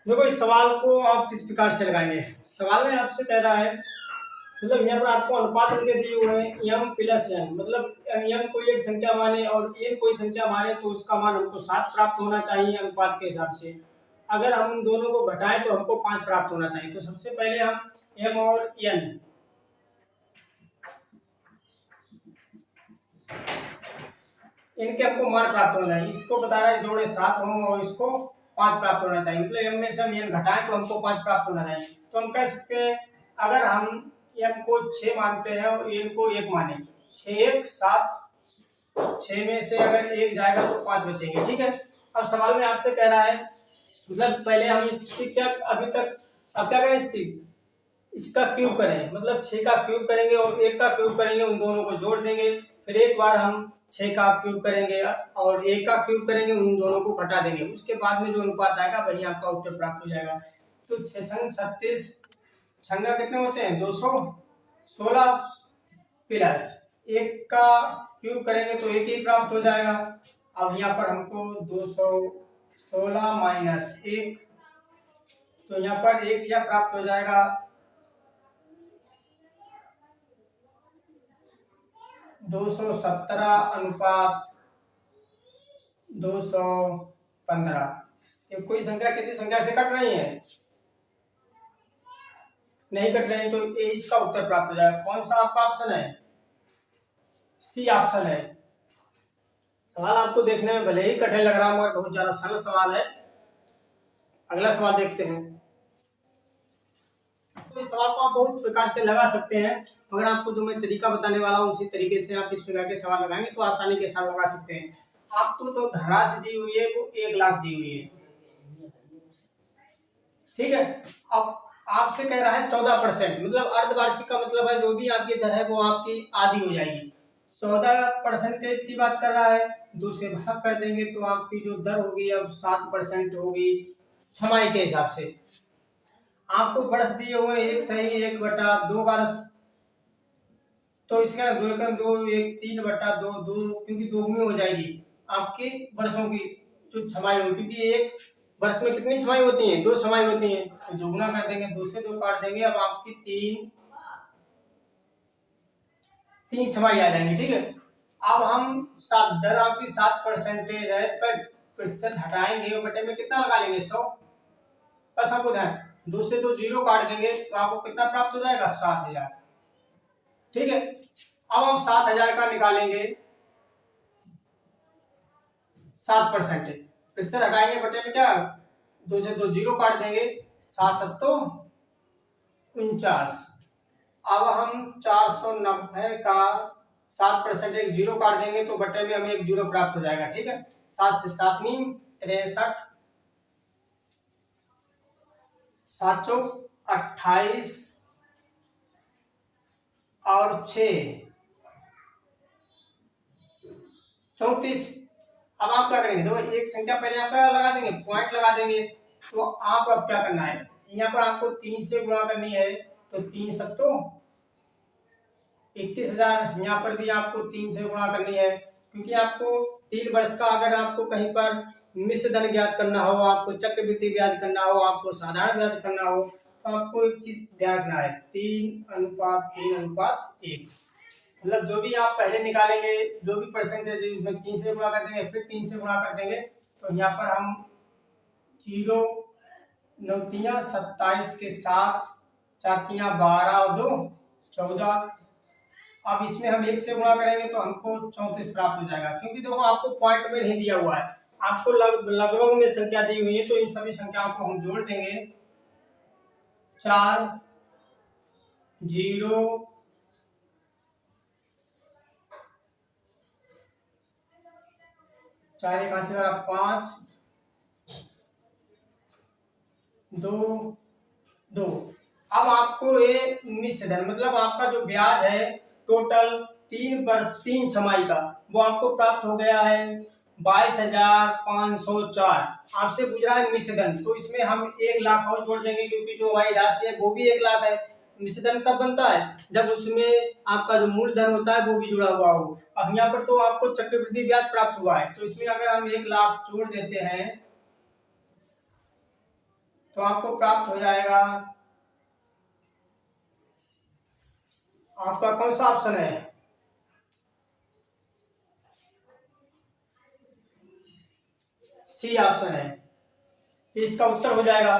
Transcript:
देखो इस सवाल को आप किस प्रकार से लगाएंगे। सवाल में आपसे कह रहा है मतलब यहाँ पर आपको अनुपात उनके दिए हुए हैं m प्लस n, मतलब m कोई एक संख्या माने और n कोई संख्या माने तो उसका मान हमको 7 प्राप्त होना चाहिए अनुपात के हिसाब से। अगर हम उन दोनों को घटाएं तो हमको 5 प्राप्त होना चाहिए। तो सबसे पहले हम m और n इनके हमको मान प्राप्त होना है। इसको बता रहा है जोड़े 7 हों और इसको 5 प्राप्त होना चाहिए। मतलब m में से हम n घटाएं तो हमको 5 प्राप्त होना चाहिए। तो हम कह सकते हैं अगर हम m को 6 मानते हैं और n को 1 माने, 6 1 7, 6 में से अगर 1 जाएगा तो 5 बचेंगे। ठीक है। अब सवाल में आपसे कह रहा है मतलब पहले हम इसकी क्या अभी तक अब क्या करें, इसका क्यूब करें, मतलब 6 का क्यूब करेंगे और 1 का क्यूब करेंगे, उन दोनों को जोड़ देंगे। फिर एक बार हम 6 का क्यूब करेंगे और 1 का क्यूब करेंगे, उन दोनों को घटा देंगे। उसके बाद में जो अनुपात आएगा वही आपका उत्तर प्राप्त हो जाएगा। तो 6 छंग 36, छंगा कितने होते हैं 216 प्लस 1 का क्यूब करेंगे तो 1 ही प्राप्त हो जाएगा। अब यहाँ पर हमको 216 माइनस 1, तो यहाँ पर 1 क्या प्राप्त हो जाएगा 217 अनुपात 215। ये कोई संख्या किसी संख्या से कट रही है, नहीं कट रही, तो ये इसका उत्तर प्राप्त हो जाएगा। कौन सा आपका ऑप्शन है, सी ऑप्शन है। सवाल आपको देखने में भले ही कठिन लग रहा है मगर बहुत ज्यादा सरल सवाल है। अगला सवाल देखते हैं। तो इस सवाल को आप बहुत प्रकार से लगा सकते हैं, मगर आपको जो मैं तरीका बताने वाला हूँ उसी तरीके से आप इस प्रकार के सवाल लगाएंगे तो आसानी के साथ लगा सकते हैं। आपको तो धनराशि दी हुई है वो 1 लाख दी हुई है, ठीक है। अब आपसे कह रहा है 14%, मतलब अर्धवार्षिक का मतलब है जो भी आपकी दर है वो आपकी आधी हो जाएगी। 14% की बात कर रहा है, 2 से भाग कर देंगे तो आपकी जो दर होगी अब 7% होगी छमाही के हिसाब से। आपको वर्ष दिए हुए 1 सही 1/2 वर्ष, तो इसका 2 एकम 2 1 3/2 2, क्योंकि दोगुनी हो जाएगी आपके वर्षों की जो छमाही होगी, क्योंकि एक वर्ष में कितनी छमाही होती हैं 2 छमाही होती हैं, तो दोगुना कर देंगे, 2 से 2 काट देंगे, अब आपकी 3 छमाही आ जाएंगी। ठीक है। अब हम दर आपकी 7% है पर प्रतिशत हटाएंगे और बटे में कितना लगा लेंगे 100। बस आपको ध्यान 2 से 2 0 काट देंगे तो आपको कितना प्राप्त हो जाएगा 7000। ठीक है। अब हम 7000 का निकालेंगे 7%, प्रतिशत हटाएंगे बटे में क्या 2 से 2 0 काट देंगे, 7 7 49। अब हम 490 का 7% एक 0 काट देंगे तो बटे में हमें 1 0 प्राप्त हो जाएगा। ठीक है। 7 से 7 नी 63, 7 चौक 28 और 6 34। अब आप क्या करेंगे, देखो एक संख्या पहले आप क्या लगा देंगे, पॉइंट लगा देंगे। तो आप अब क्या करना है, यहाँ पर आपको 3 से गुणा करनी है, तो 3 7 21,000। यहाँ पर भी आपको 3 से गुणा करनी है, क्योंकि आपको 3 वर्ष का अगर आपको कहीं पर मिश्र धन ज्ञात करना हो, आपको चक्रवृद्धि ब्याज करना हो, आपको साधारण ब्याज करना हो, तो आपको एक चीज ध्यान रखना है 3:3:1। मतलब जो भी आप पहले निकालेंगे, जो भी परसेंटेज है उसमें 3 से गुणा कर देंगे, फिर 3 से गुणा कर देंगे। तो यहाँ पर हम 0 9 3 27 के साथ 4 3 12 और 2 14। अब इसमें हम 1 से गुणा करेंगे तो हमको 34 प्राप्त हो जाएगा, क्योंकि देखो आपको पॉइंट में नहीं दिया हुआ है, आपको लगभग में संख्या दी हुई है। तो इन सभी संख्याओं को हम जोड़ देंगे 4 0 4 1 5 2 2। अब आपको ये मिश्र धन मतलब आपका जो ब्याज है टोटल 3 छमाही का वो आपको प्राप्त हो गया है 22,504। आपसे पूछ रहा है मिश्र धन, तो इसमें हम 1 लाख और जोड़ देंगे, क्योंकि जो हमारी राशि है वो भी 1 लाख है। मिश्र धन कब बनता है, जब उसमें आपका जो मूलधन होता है वो भी जुड़ा हुआ हो। अब यहाँ पर तो आपको चक्रवृद्धि ब्याज प्राप्त हुआ है, तो इसमें अगर हम 1 लाख जोड़ देते हैं तो आपको प्राप्त हो जाएगा, आपका कौन सा ऑप्शन है, सी ऑप्शन है, इसका उत्तर हो जाएगा।